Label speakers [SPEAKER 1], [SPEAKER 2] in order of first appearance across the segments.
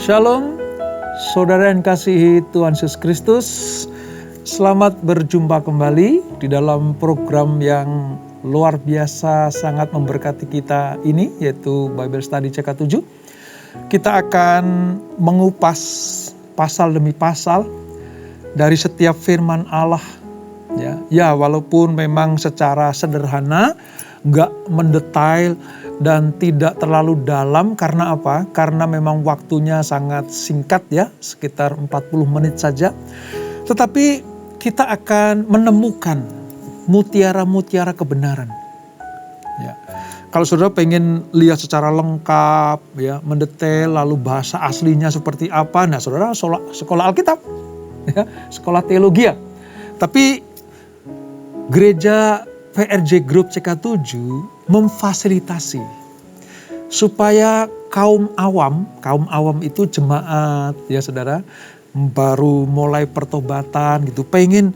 [SPEAKER 1] Shalom, saudara yang kasihi Tuhan Yesus Kristus. Selamat berjumpa kembali di dalam program yang luar biasa sangat memberkati kita ini, yaitu Bible Study CK7. Kita akan mengupas pasal demi pasal dari setiap firman Allah. Ya, walaupun memang secara sederhana, gak mendetail dan tidak terlalu dalam. Karena apa? Karena memang waktunya sangat singkat ya, sekitar 40 menit saja. Tetapi kita akan menemukan mutiara-mutiara kebenaran. Ya. Kalau saudara pengen lihat secara lengkap, ya, mendetail, lalu bahasa aslinya seperti apa, nah saudara sekolah Alkitab, ya, sekolah teologi. Tapi gereja PRJ Group CK7 memfasilitasi supaya kaum awam itu jemaat ya saudara, baru mulai pertobatan gitu, pengen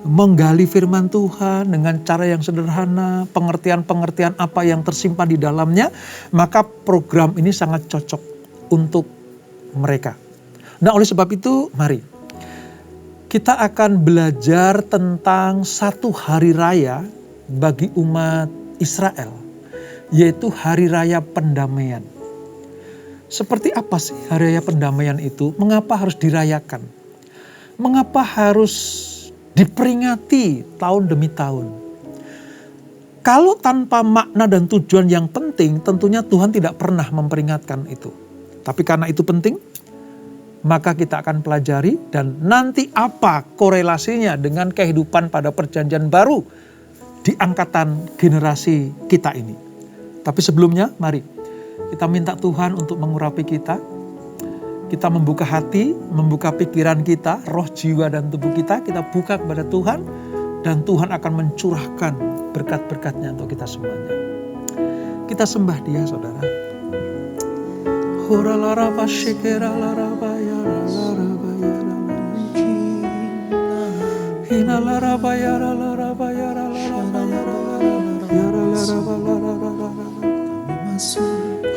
[SPEAKER 1] menggali firman Tuhan dengan cara yang sederhana, pengertian-pengertian apa yang tersimpan di dalamnya, maka program ini sangat cocok untuk mereka. Nah, oleh sebab itu mari kita akan belajar tentang satu hari raya bagi umat Israel, yaitu hari raya pendamaian. Seperti apa sih hari raya pendamaian itu? Mengapa harus dirayakan? Mengapa harus diperingati tahun demi tahun? Kalau tanpa makna dan tujuan yang penting, tentunya Tuhan tidak pernah memperingatkan itu. Tapi karena itu penting, maka kita akan pelajari dan nanti apa korelasinya dengan kehidupan pada perjanjian baru di angkatan generasi kita ini. Tapi sebelumnya mari kita minta Tuhan untuk mengurapi kita. Kita membuka hati, membuka pikiran kita, roh, jiwa, dan tubuh kita. Kita buka kepada Tuhan dan Tuhan akan mencurahkan berkat-berkatnya untuk kita semuanya. Kita sembah Dia saudara.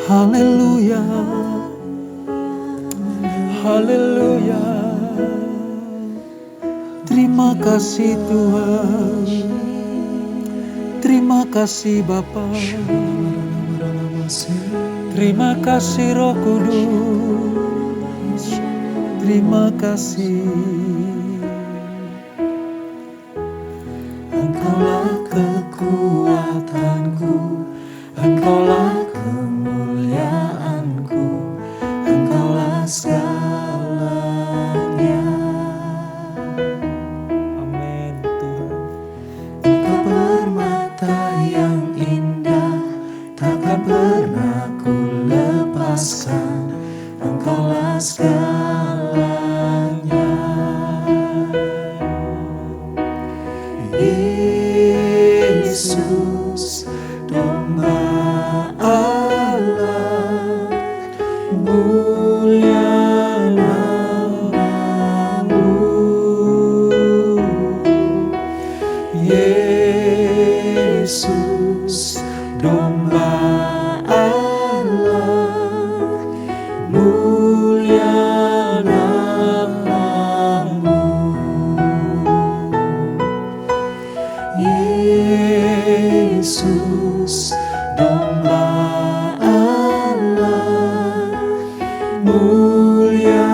[SPEAKER 1] Haleluya, haleluya. Terima kasih Tuhan, terima kasih Bapa, terima kasih Roh Kudus, terima kasih. Engkaulah kekuatanku, Engkaulah kemuliaanku, Engkaulah segalanya. Amin Tuhan. Engkau permata yang indah, takkan pernah ku lepaskan, Engkaulah segalanya. Yesus, domba Allah, mulia nama-Mu. Yesus, domba Allah, mulia nama-Mu. Yesus, domba Allah, mulia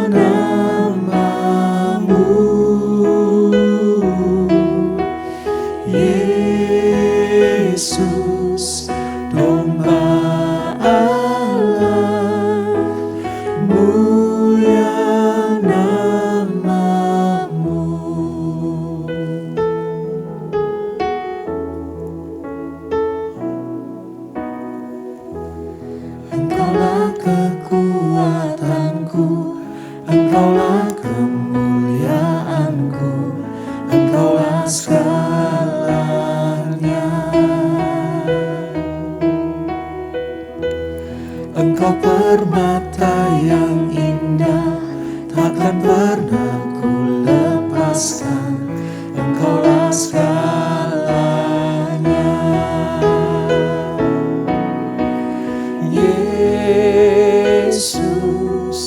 [SPEAKER 1] nama-Mu. Yesus, domba Allah, mulia nama-Mu. Engkaulah kekuatanku, Engkaulah kemuliaanku, Engkaulah segalanya. Engkau permata yang indah, takkan pernah ku lepaskan, Engkaulah segalanya. Yesus,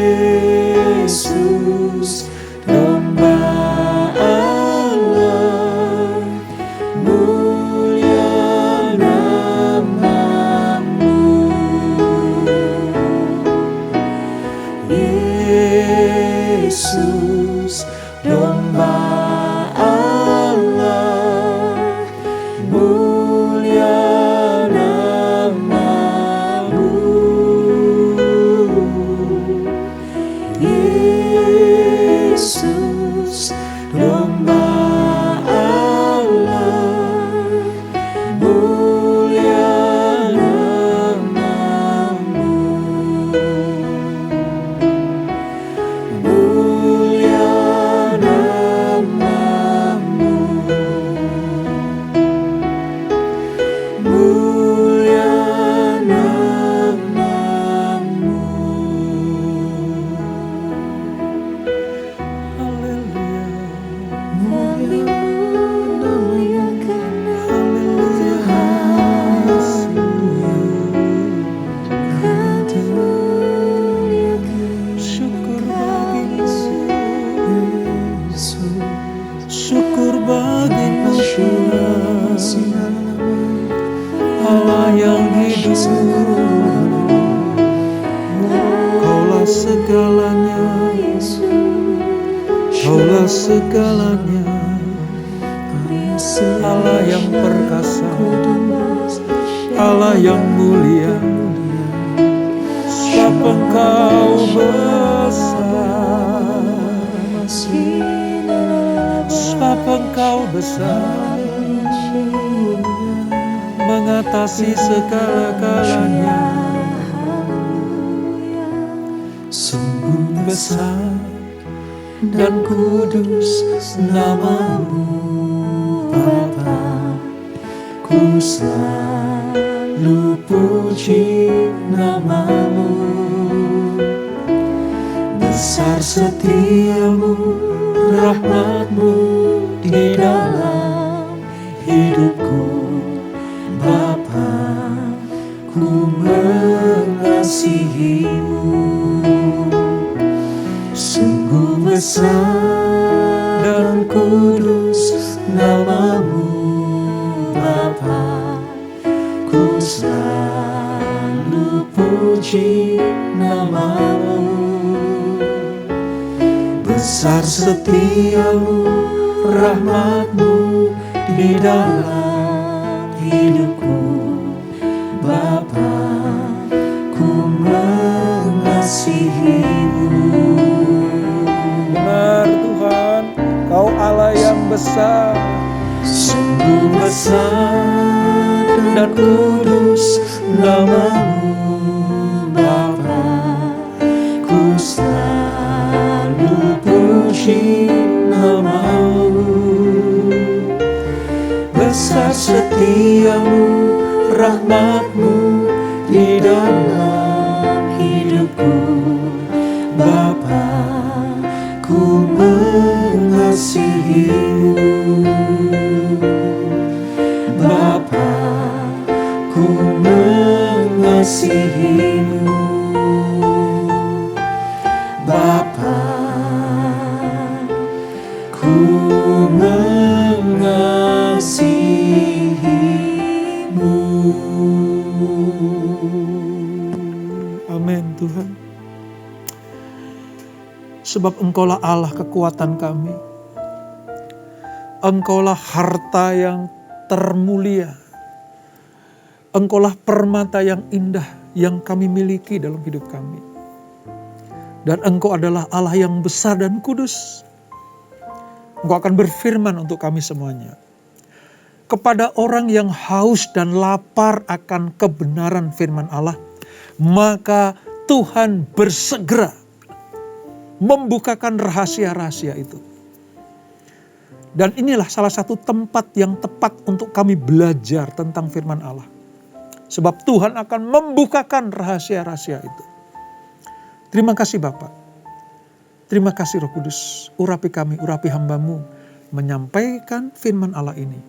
[SPEAKER 1] Yesus, domba Allah, mulia nama-Mu. Yesus, domba Allah, mulia nama-Mu. Yesus, domba Allah, mulia nama-Mu. Mulia nama-Mu. Mulia nama-Mu. Haleluya. Mulia nama-Mu. Haleluya. Syukur bagimu, syukur bagimu Tuhan, Allah yang hidup. Kaulah segalanya, Kaulah segalanya, Allah yang perkasa, Allah yang mulia. Sebab Engkau besar, sebab Engkau besar, mengatasi segala-galanya. Sungguh besar dan kudus nama-Mu Bapa, ku selalu puji nama-Mu. Besar setiamu, rahmat-Mu di dalam hidupku Bapa, ku mengasihi-Mu. Sungguh besar dan kudus nama-Mu Bapa, ku selalu puji nama-Mu. Besar setiamu, rahmat-Mu di dalam hidupku Bapa, ku mengasihi-Mu. Benar Tuhan, Kau Allah yang besar, sungguh besar dan kudus nama-Mu Bapa, ku selalu puji nama-Mu. Besar setiamu, rahmat-Mu di dalam hidupku Bapa, ku mengasihi-Mu. Bapa, ku mengasihi-Mu. Bapa, ku mengasihi-Mu. Amin Tuhan. Sebab Engkaulah Allah kekuatan kami. Engkaulah harta yang termulia. Engkaulah permata yang indah yang kami miliki dalam hidup kami. Dan Engkau adalah Allah yang besar dan kudus. Engkau akan berfirman untuk kami semuanya. Kepada orang yang haus dan lapar akan kebenaran firman Allah, maka Tuhan bersegera membukakan rahasia-rahasia itu. Dan inilah salah satu tempat yang tepat untuk kami belajar tentang firman Allah. Sebab Tuhan akan membukakan rahasia-rahasia itu. Terima kasih Bapa. Terima kasih Roh Kudus. Urapi kami, urapi hamba-Mu menyampaikan firman Allah ini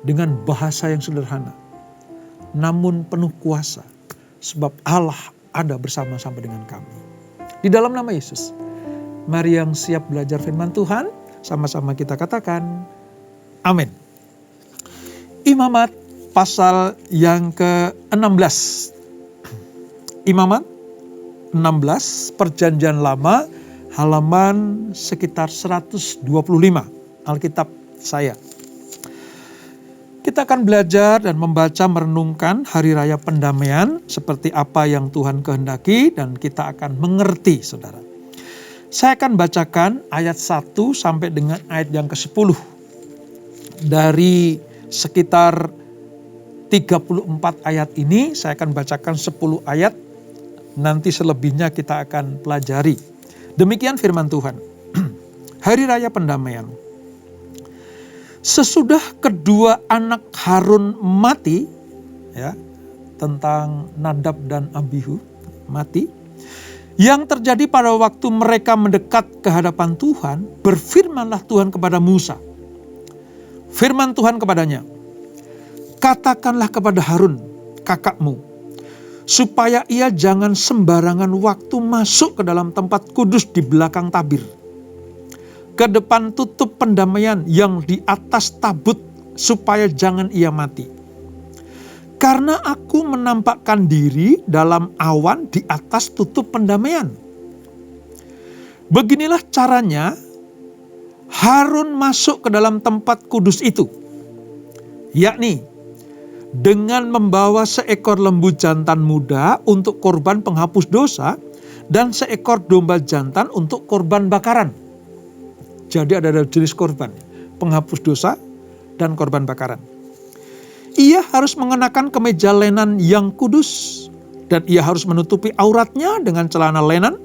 [SPEAKER 1] dengan bahasa yang sederhana, namun penuh kuasa. Sebab Allah ada bersama-sama dengan kami. Di dalam nama Yesus, mari yang siap belajar firman Tuhan, sama-sama kita katakan, amin. Imamat pasal yang ke-16. Imamat 16, Perjanjian Lama, halaman sekitar 125, Alkitab saya. Kita akan belajar dan membaca merenungkan Hari Raya Pendamaian seperti apa yang Tuhan kehendaki dan kita akan mengerti, saudara. Saya akan bacakan ayat 1 sampai dengan ayat yang ke-10. Dari sekitar 34 ayat ini saya akan bacakan 10 ayat. Nanti selebihnya kita akan pelajari. Demikian firman Tuhan. Hari Raya Pendamaian. Sesudah kedua anak Harun mati, ya, tentang Nadab dan Abihu mati, yang terjadi pada waktu mereka mendekat ke hadapan Tuhan, berfirmanlah Tuhan kepada Musa. Firman Tuhan kepadanya, katakanlah kepada Harun, kakakmu, supaya ia jangan sembarangan waktu masuk ke dalam tempat kudus di belakang tabir, ke depan tutup pendamaian yang di atas tabut, supaya jangan ia mati. Karena aku menampakkan diri dalam awan di atas tutup pendamaian. Beginilah caranya Harun masuk ke dalam tempat kudus itu, yakni dengan membawa seekor lembu jantan muda untuk korban penghapus dosa dan seekor domba jantan untuk korban bakaran. Jadi ada jenis korban, penghapus dosa dan korban bakaran. Ia harus mengenakan kemeja lenan yang kudus dan ia harus menutupi auratnya dengan celana lenan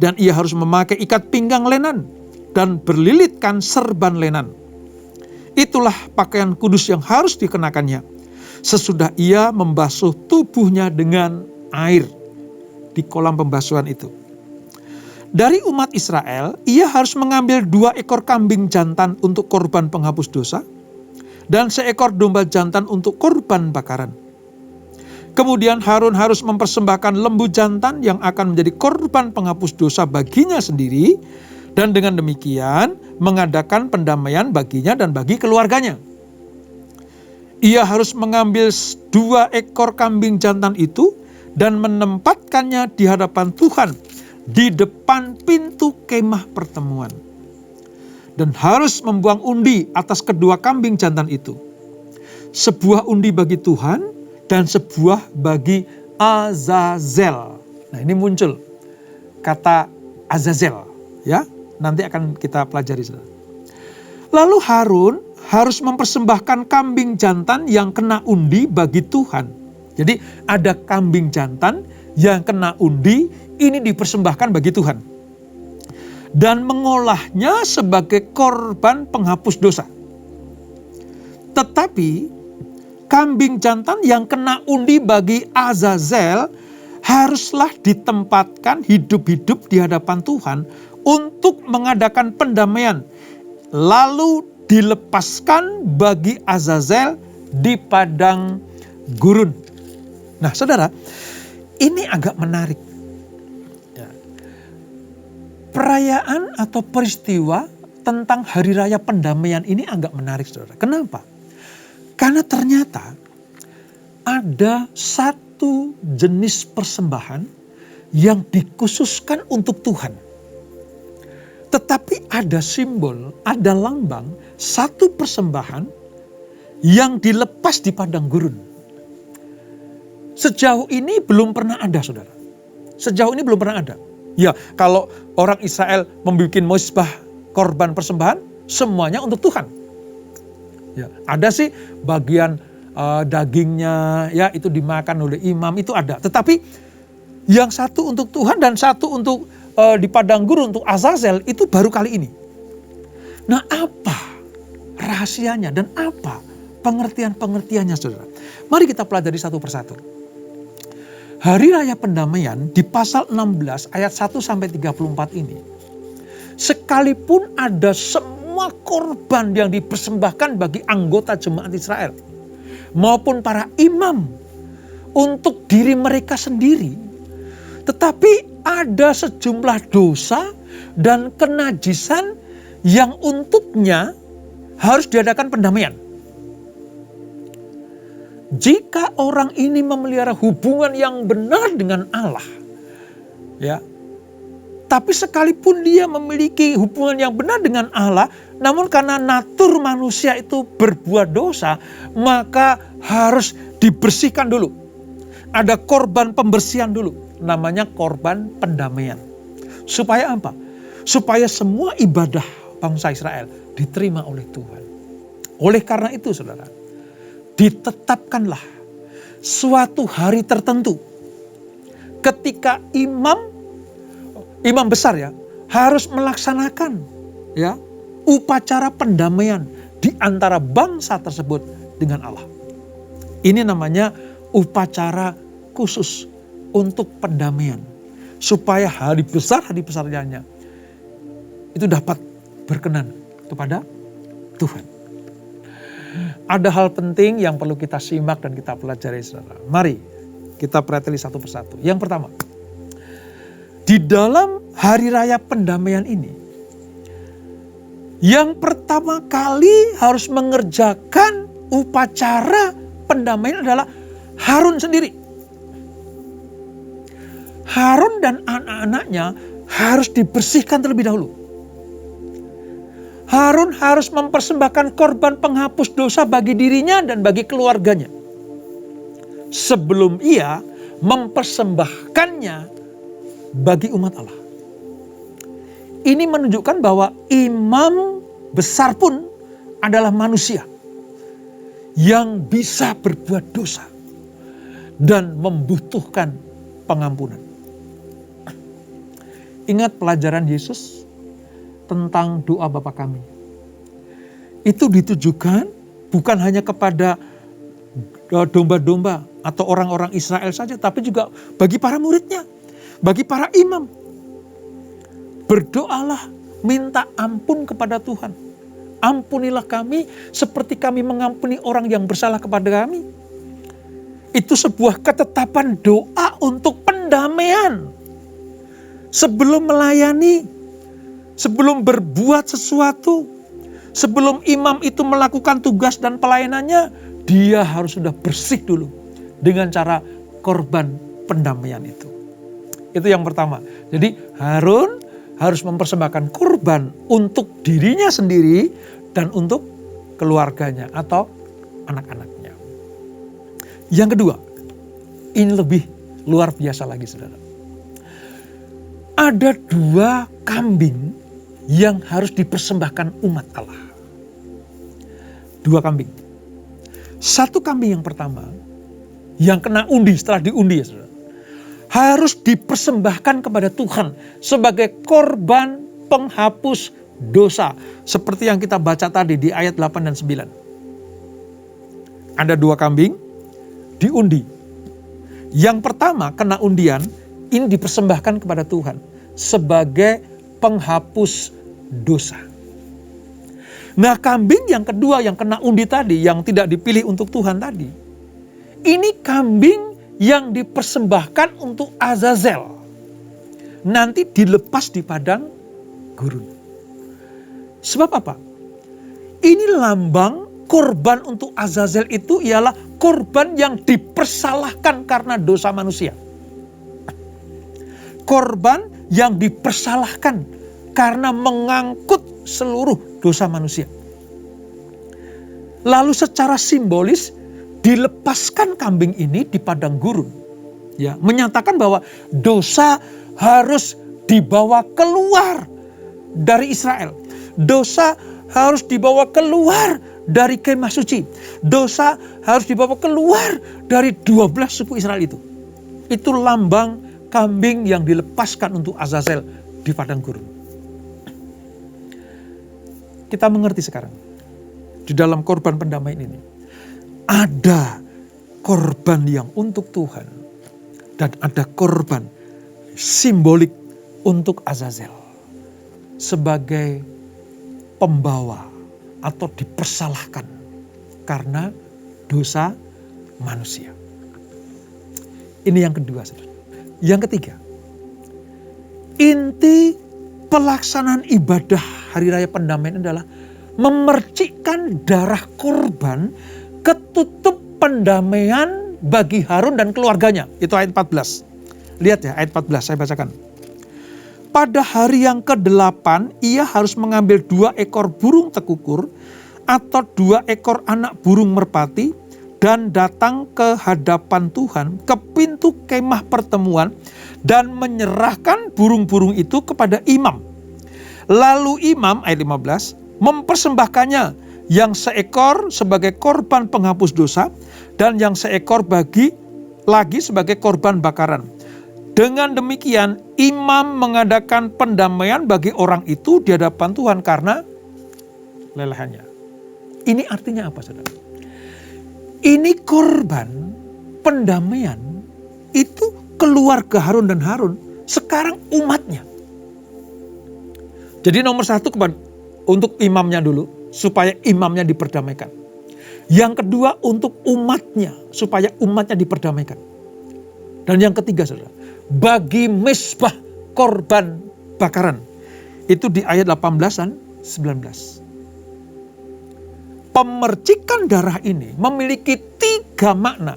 [SPEAKER 1] dan ia harus memakai ikat pinggang lenan dan berlilitkan serban lenan. Itulah pakaian kudus yang harus dikenakannya sesudah ia membasuh tubuhnya dengan air di kolam pembasuhan itu. Dari umat Israel, ia harus mengambil 2 ekor kambing jantan untuk korban penghapus dosa dan seekor domba jantan untuk korban bakaran. Kemudian Harun harus mempersembahkan lembu jantan yang akan menjadi korban penghapus dosa baginya sendiri dan dengan demikian mengadakan pendamaian baginya dan bagi keluarganya. Ia harus mengambil 2 ekor kambing jantan itu dan menempatkannya di hadapan Tuhan di depan pintu kemah pertemuan. Dan harus membuang undi atas kedua kambing jantan itu. Sebuah undi bagi Tuhan dan sebuah bagi Azazel. Nah, ini muncul kata Azazel, ya. Nanti akan kita pelajari, saudara. Lalu Harun harus mempersembahkan kambing jantan yang kena undi bagi Tuhan. Jadi ada kambing jantan yang kena undi, ini dipersembahkan bagi Tuhan. Dan mengolahnya sebagai korban penghapus dosa. Tetapi kambing jantan yang kena undi bagi Azazel haruslah ditempatkan hidup-hidup di hadapan Tuhan untuk mengadakan pendamaian. Lalu dilepaskan bagi Azazel di padang gurun. Nah, saudara, ini agak menarik. Ya. Perayaan atau peristiwa tentang Hari Raya Pendamaian ini agak menarik, saudara. Kenapa? Karena ternyata ada satu jenis persembahan yang dikhususkan untuk Tuhan. Tetapi ada simbol, ada lambang, satu persembahan yang dilepas di padang gurun. Sejauh ini belum pernah ada, saudara. Sejauh ini belum pernah ada. Ya, kalau orang Israel membuat mezbah korban persembahan, semuanya untuk Tuhan. Ya, ada sih bagian dagingnya, ya itu dimakan oleh imam, itu ada. Tetapi yang satu untuk Tuhan dan satu untuk di padang gurun untuk Azazel itu baru kali ini. Nah, apa rahasianya dan apa pengertian-pengertiannya, saudara? Mari kita pelajari satu persatu. Hari Raya Pendamaian di pasal 16 ayat 1 sampai 34 ini, sekalipun ada semua korban yang dipersembahkan bagi anggota jemaat Israel maupun para imam untuk diri mereka sendiri, Tetapi ada sejumlah dosa dan kenajisan yang untuknya harus diadakan pendamaian. Jika orang ini memelihara hubungan yang benar dengan Allah, ya, tapi sekalipun dia memiliki hubungan yang benar dengan Allah, namun karena natur manusia itu berbuat dosa, maka harus dibersihkan dulu. Ada korban pembersihan dulu, namanya korban pendamaian. Supaya apa? Supaya semua ibadah bangsa Israel diterima oleh Tuhan. Oleh karena itu, saudara, ditetapkanlah suatu hari tertentu ketika imam besar ya harus melaksanakan ya upacara pendamaian di antara bangsa tersebut dengan Allah. Ini namanya upacara khusus untuk pendamaian, supaya hari besarnya itu dapat berkenan kepada Tuhan. Ada hal penting yang perlu kita simak dan kita pelajari, saudara. Mari kita perhatikan satu persatu. Yang pertama, di dalam hari raya pendamaian ini, yang pertama kali harus mengerjakan upacara pendamaian adalah Harun sendiri. Harun dan anak-anaknya harus dibersihkan terlebih dahulu. Harun harus mempersembahkan korban penghapus dosa bagi dirinya dan bagi keluarganya, sebelum ia mempersembahkannya bagi umat Allah. Ini menunjukkan bahwa imam besar pun adalah manusia yang bisa berbuat dosa dan membutuhkan pengampunan. Ingat pelajaran Yesus tentang doa Bapa kami. Itu ditujukan bukan hanya kepada domba-domba atau orang-orang Israel saja, tapi juga bagi para muridnya, bagi para imam. Berdoalah, minta ampun kepada Tuhan. Ampunilah kami seperti kami mengampuni orang yang bersalah kepada kami. Itu sebuah ketetapan doa untuk pendamaian. Sebelum melayani, sebelum berbuat sesuatu, sebelum imam itu melakukan tugas dan pelayanannya, dia harus sudah bersih dulu dengan cara korban pendamaian itu. Itu yang pertama. Jadi Harun harus mempersembahkan korban untuk dirinya sendiri dan untuk keluarganya atau anak-anaknya. Yang kedua, ini lebih luar biasa lagi, saudara. Ada 2 kambing yang harus dipersembahkan umat Allah. 2 kambing. 1 kambing yang pertama, yang kena undi setelah diundi ya saudara, harus dipersembahkan kepada Tuhan sebagai korban penghapus dosa. Seperti yang kita baca tadi di ayat 8 dan 9. Ada 2 kambing diundi. Yang pertama kena undian, ini dipersembahkan kepada Tuhan sebagai penghapus dosa. Nah, kambing yang kedua yang kena undi tadi, yang tidak dipilih untuk Tuhan tadi, ini kambing yang dipersembahkan untuk Azazel. Nanti dilepas di padang gurun. Sebab apa? Ini lambang korban untuk Azazel itu ialah korban yang dipersalahkan karena dosa manusia. Korban yang dipersalahkan karena mengangkut seluruh dosa manusia. Lalu secara simbolis dilepaskan kambing ini di padang gurun. Ya, menyatakan bahwa dosa harus dibawa keluar dari Israel. Dosa harus dibawa keluar dari kemah suci. Dosa harus dibawa keluar dari 12 suku Israel itu. Itu lambang kambing yang dilepaskan untuk Azazel di padang gurun. Kita mengerti sekarang, di dalam korban pendamaian ini, ada korban yang untuk Tuhan, dan ada korban simbolik untuk Azazel, sebagai pembawa atau dipersalahkan karena dosa manusia. Ini yang kedua, saudara. Yang ketiga, Inti pelaksanaan ibadah Hari Raya Pendamaian adalah memercikkan darah korban ketutup pendamaian bagi Harun dan keluarganya. Itu ayat 14. Lihat ya ayat 14 saya bacakan. Pada hari yang ke-8 ia harus mengambil 2 ekor burung tekukur atau 2 ekor anak burung merpati dan datang ke hadapan Tuhan ke pintu kemah pertemuan dan menyerahkan burung-burung itu kepada imam. Lalu imam ayat 15 mempersembahkannya yang seekor sebagai korban penghapus dosa dan yang seekor lagi sebagai korban bakaran. Dengan demikian imam mengadakan pendamaian bagi orang itu di hadapan Tuhan karena lelehannya. Ini artinya apa, saudara? Ini korban pendamaian itu keluarga Harun dan Harun, sekarang umatnya. Jadi nomor 1 untuk imamnya dulu, supaya imamnya diperdamaikan. Yang kedua untuk umatnya, supaya umatnya diperdamaikan. Dan yang ketiga, saudara, bagi mezbah korban bakaran. Itu di ayat 18 dan 19. Pemercikan darah ini memiliki 3 makna.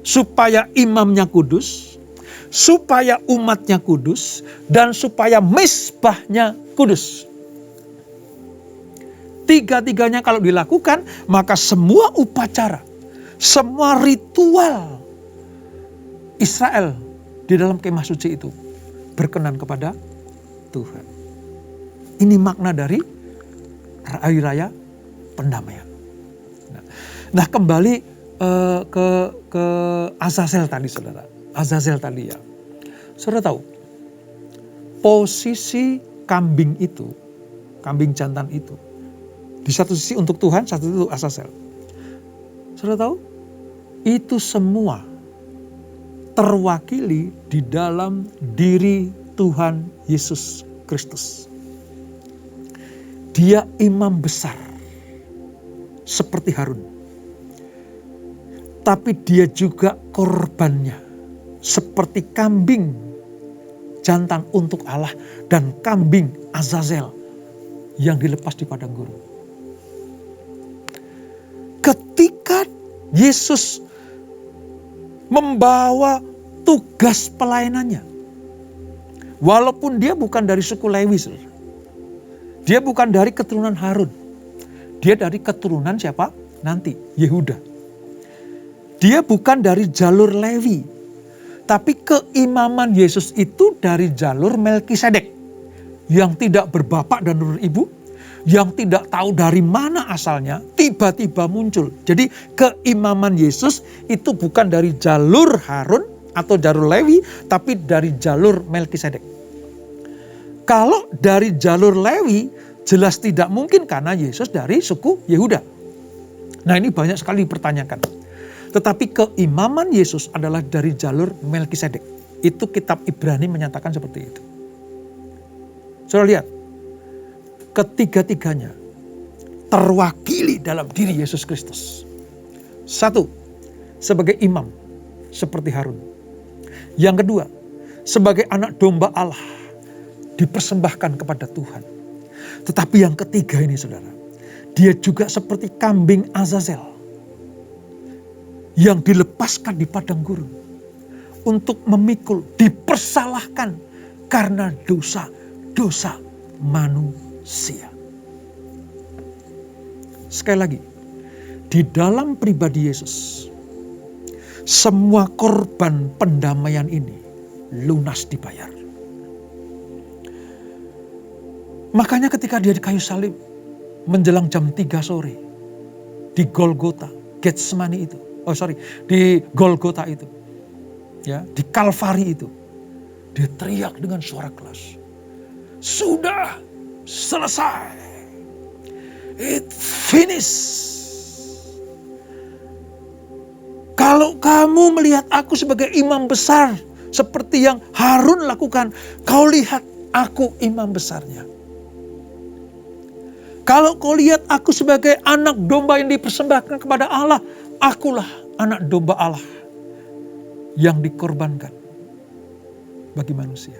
[SPEAKER 1] Supaya imamnya kudus, supaya umatnya kudus, dan supaya mezbahnya kudus. 3-tiganya kalau dilakukan, maka semua upacara, semua ritual Israel di dalam kemah suci itu berkenan kepada Tuhan. Ini makna dari Hari Raya Pendamaian. Nah kembali ke Azazel tadi, saudara. Azazel tadi ya. Saudara tahu, posisi kambing itu, kambing jantan itu, di satu sisi untuk Tuhan, satu itu Azazel. Saudara tahu, itu semua terwakili di dalam diri Tuhan Yesus Kristus. Dia imam besar seperti Harun. Tapi dia juga korbannya seperti kambing jantan untuk Allah dan kambing Azazel yang dilepas di padang gurun. Ketika Yesus membawa tugas pelayanannya, walaupun dia bukan dari suku Lewi, dia bukan dari keturunan Harun, dia dari keturunan siapa? Nanti Yehuda. Dia bukan dari jalur Lewi, tapi keimaman Yesus itu dari jalur Melkisedek, yang tidak berbapak dan beribu, yang tidak tahu dari mana asalnya, tiba-tiba muncul. Jadi keimaman Yesus itu bukan dari jalur Harun atau jalur Lewi, tapi dari jalur Melkisedek. Kalau dari jalur Lewi, jelas tidak mungkin karena Yesus dari suku Yehuda. Nah ini banyak sekali dipertanyakan. Tetapi keimaman Yesus adalah dari jalur Melkisedek. Itu kitab Ibrani menyatakan seperti itu. Saudara lihat, ketiga-tiganya terwakili dalam diri Yesus Kristus. 1, sebagai imam seperti Harun. Yang kedua, sebagai anak domba Allah dipersembahkan kepada Tuhan. Tetapi yang ketiga ini, saudara, dia juga seperti kambing Azazel yang dilepaskan di padang gurun untuk memikul, dipersalahkan karena dosa manusia. Sekali lagi, di dalam pribadi Yesus, semua korban pendamaian ini lunas dibayar. Makanya ketika dia di kayu salib, menjelang jam 3 sore, di Golgota, Getsemani itu, di Golgota itu, ya, di Kalvari itu, dia teriak dengan suara keras, sudah selesai, it finished. Kalau kamu melihat aku sebagai imam besar, seperti yang Harun lakukan, kau lihat aku imam besarnya. Kalau kau lihat aku sebagai anak domba yang dipersembahkan kepada Allah, akulah anak domba Allah yang dikorbankan bagi manusia.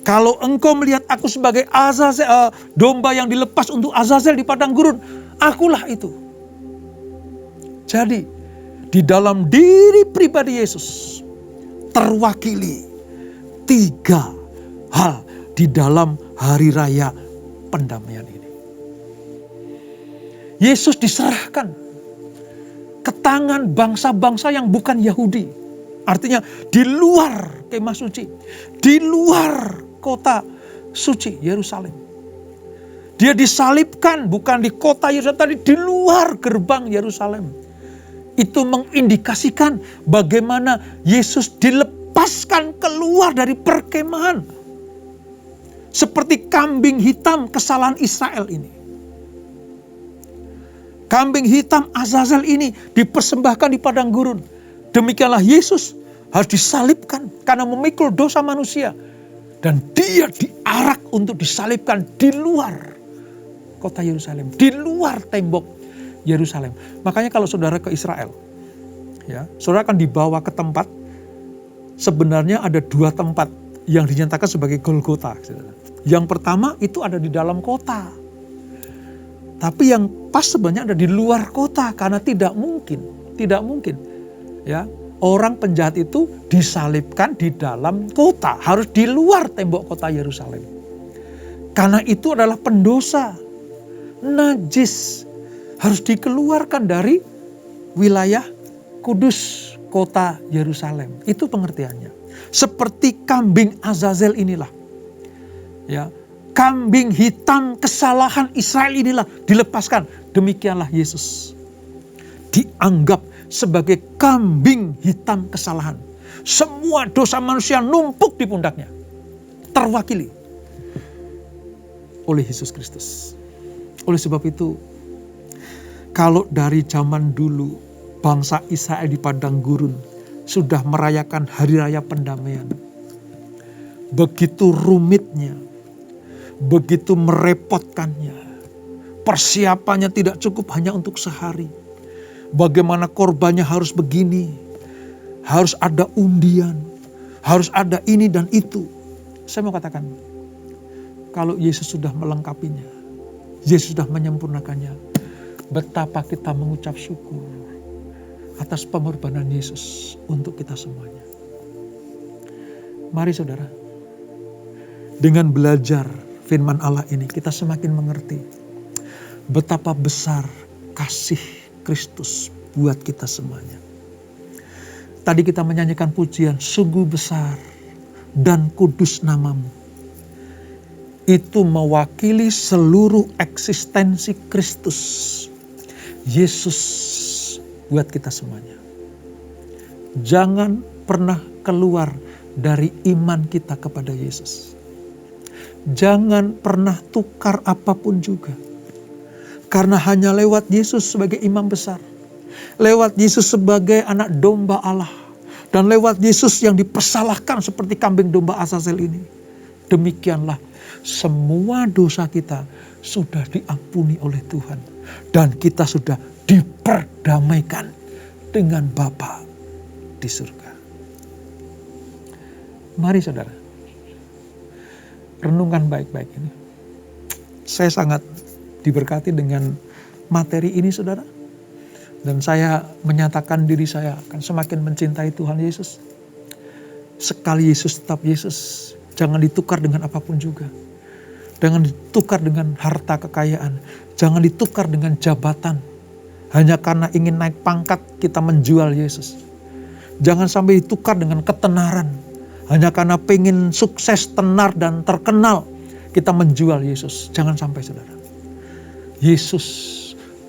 [SPEAKER 1] Kalau engkau melihat aku sebagai domba yang dilepas untuk Azazel di padang gurun, akulah itu. Jadi di dalam diri pribadi Yesus terwakili 3 hal di dalam hari raya pendamaian ini. Yesus diserahkan ke tangan bangsa-bangsa yang bukan Yahudi. Artinya di luar kemah suci, di luar kota suci Yerusalem. Dia disalibkan bukan di kota Yerusalem, tadi di luar gerbang Yerusalem. Itu mengindikasikan bagaimana Yesus dilepaskan keluar dari perkemahan. Seperti kambing hitam kesalahan Israel ini. Kambing hitam Azazel ini dipersembahkan di padang gurun. Demikianlah Yesus harus disalibkan karena memikul dosa manusia. Dan dia diarak untuk disalibkan di luar kota Yerusalem. Di luar tembok Yerusalem. Makanya kalau saudara ke Israel, ya, saudara akan dibawa ke tempat, sebenarnya ada 2 tempat yang dinyatakan sebagai Golgota. Yang pertama itu ada di dalam kota. Tapi yang pas sebenarnya ada di luar kota karena tidak mungkin ya, orang penjahat itu disalibkan di dalam kota, harus di luar tembok kota Yerusalem. Karena itu adalah pendosa, najis, harus dikeluarkan dari wilayah kudus kota Yerusalem. Itu pengertiannya. Seperti kambing Azazel inilah, ya, kambing hitam kesalahan Israel inilah dilepaskan. Demikianlah Yesus dianggap sebagai kambing hitam kesalahan. Semua dosa manusia numpuk di pundaknya, terwakili oleh Yesus Kristus. Oleh sebab itu, kalau dari zaman dulu bangsa Israel di padang gurun sudah merayakan hari raya pendamaian, begitu rumitnya, begitu merepotkannya, persiapannya tidak cukup hanya untuk sehari. Bagaimana korbannya harus begini, harus ada undian, harus ada ini dan itu. Saya mau katakan, kalau Yesus sudah melengkapinya, Yesus sudah menyempurnakannya, betapa kita mengucap syukur atas pengorbanan Yesus untuk kita semuanya. Mari saudara, dengan belajar firman Allah ini kita semakin mengerti betapa besar kasih Kristus buat kita semuanya. Tadi kita menyanyikan pujian, sungguh besar dan kudus namamu. Itu mewakili seluruh eksistensi Kristus, Yesus buat kita semuanya. Jangan pernah keluar dari iman kita kepada Yesus. Jangan pernah tukar apapun juga. Karena hanya lewat Yesus sebagai imam besar, lewat Yesus sebagai anak domba Allah, dan lewat Yesus yang dipersalahkan seperti kambing domba Azazel ini, demikianlah semua dosa kita sudah diampuni oleh Tuhan. Dan kita sudah diperdamaikan dengan Bapa di surga. Mari saudara, renungkan baik-baik ini. Saya sangat diberkati dengan materi ini saudara. Dan saya menyatakan diri saya akan semakin mencintai Tuhan Yesus. Sekali Yesus tetap Yesus. Jangan ditukar dengan apapun juga. Jangan ditukar dengan harta kekayaan. Jangan ditukar dengan jabatan. Hanya karena ingin naik pangkat kita menjual Yesus. Jangan sampai ditukar dengan ketenaran. Hanya karena pengen sukses, tenar dan terkenal kita menjual Yesus. Jangan sampai saudara. Yesus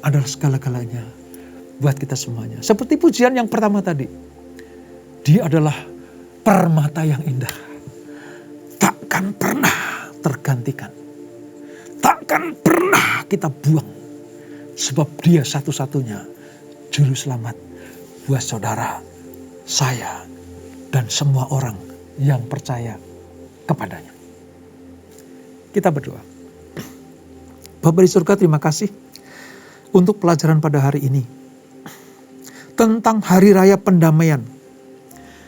[SPEAKER 1] adalah segala-galanya buat kita semuanya. Seperti pujian yang pertama tadi. Dia adalah permata yang indah. Takkan pernah tergantikan. Takkan pernah kita buang. Sebab dia satu-satunya juru selamat buat saudara, saya, dan semua orang yang percaya kepadanya. Kita berdoa. Bapa di surga, terima kasih untuk pelajaran pada hari ini. Tentang hari raya pendamaian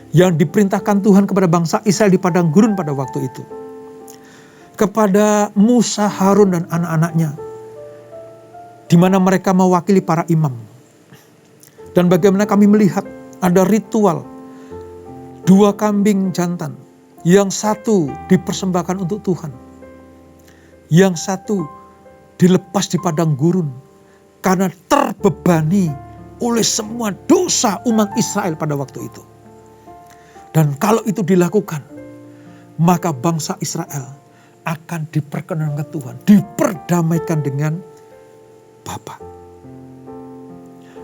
[SPEAKER 1] yang diperintahkan Tuhan kepada bangsa Israel di padang gurun pada waktu itu. kepada Musa, Harun dan anak-anaknya, di mana mereka mewakili para imam. Dan bagaimana kami melihat ada ritual 2 kambing jantan, yang satu dipersembahkan untuk Tuhan, yang satu dilepas di padang gurun karena terbebani oleh semua dosa umat Israel pada waktu itu. Dan kalau itu dilakukan, maka bangsa Israel akan diperkenankan Tuhan, diperdamaikan dengan Bapa.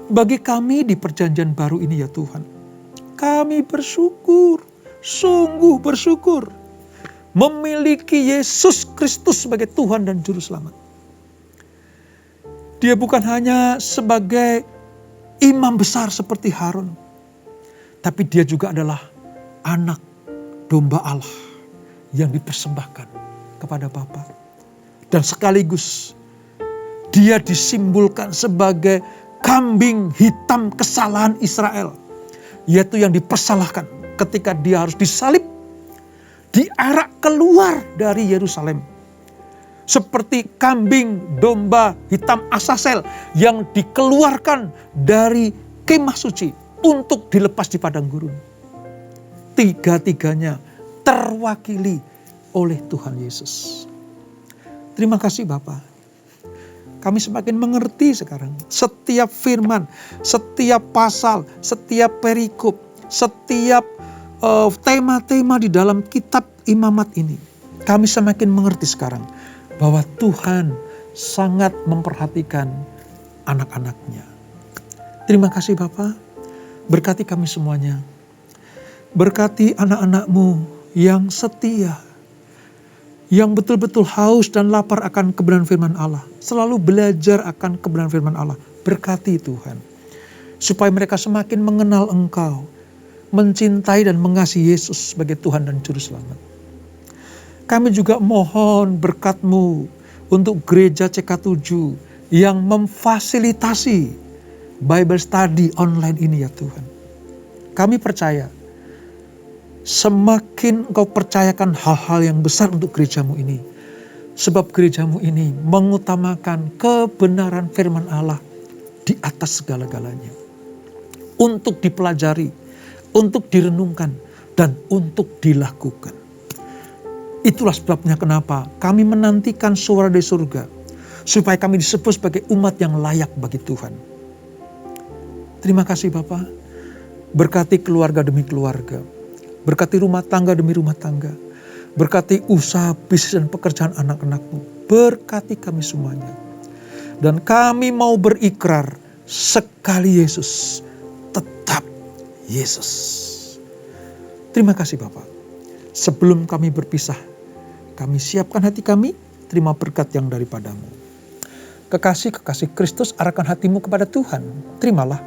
[SPEAKER 1] Bagi kami di perjanjian baru ini ya Tuhan, kami bersyukur, sungguh bersyukur memiliki Yesus Kristus sebagai Tuhan dan Juru Selamat. Dia bukan hanya sebagai imam besar seperti Harun, tapi dia juga adalah anak domba Allah yang dipersembahkan kepada Bapa. Dan sekaligus dia disimbolkan sebagai kambing hitam kesalahan Israel, yaitu yang dipersalahkan ketika dia harus disalib, diarak keluar dari Yerusalem. Seperti kambing domba hitam Asasel yang dikeluarkan dari kemah suci untuk dilepas di padang gurun. Tiga-tiganya terwakili oleh Tuhan Yesus. Terima kasih Bapa. Kami semakin mengerti sekarang. Setiap firman, setiap pasal, setiap perikop, setiap tema-tema di dalam kitab imamat ini. Kami semakin mengerti sekarang bahwa Tuhan sangat memperhatikan anak-anaknya. Terima kasih Bapa. Berkati kami semuanya. Berkati anak-anak-Mu yang setia, yang betul-betul haus dan lapar akan kebenaran firman Allah. Selalu belajar akan kebenaran firman Allah. Berkati Tuhan. Supaya mereka semakin mengenal Engkau, mencintai dan mengasihi Yesus sebagai Tuhan dan Juru Selamat. Kami juga mohon berkat-Mu untuk gereja CK7 yang memfasilitasi Bible Study online ini ya Tuhan. Kami percaya semakin Engkau percayakan hal-hal yang besar untuk gereja-Mu ini. Sebab gereja-Mu ini mengutamakan kebenaran firman Allah di atas segala-galanya. Untuk dipelajari, untuk direnungkan, dan untuk dilakukan. Itulah sebabnya kenapa kami menantikan suara dari surga. Supaya kami disebut sebagai umat yang layak bagi Tuhan. Terima kasih Bapa. Berkati keluarga demi keluarga. Berkati rumah tangga demi rumah tangga. Berkati usaha, bisnis dan pekerjaan anak-anak-Mu. Berkati kami semuanya. Dan kami mau berikrar sekali Yesus, tetap Yesus. Terima kasih Bapak. Sebelum kami berpisah, kami siapkan hati kami, terima berkat yang daripada-Mu. Kekasih-kekasih Kristus, arahkan hatimu kepada Tuhan. Terimalah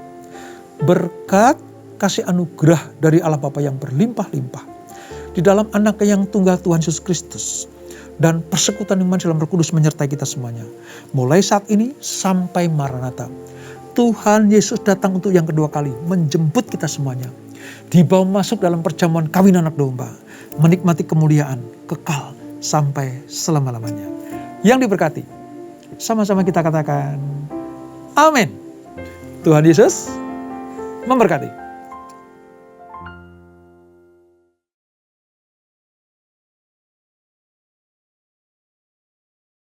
[SPEAKER 1] berkat kasih anugerah dari Allah Bapa yang berlimpah-limpah di dalam Anak-Nya yang tunggal Tuhan Yesus Kristus, dan persekutuan iman dalam Roh Kudus menyertai kita semuanya. Mulai saat ini sampai Maranatha. Tuhan Yesus datang untuk yang kedua kali, menjemput kita semuanya. Dibawa masuk dalam perjamuan kawin anak domba, menikmati kemuliaan kekal sampai selama-lamanya. Yang diberkati, sama-sama kita katakan, amin. Tuhan Yesus memberkati.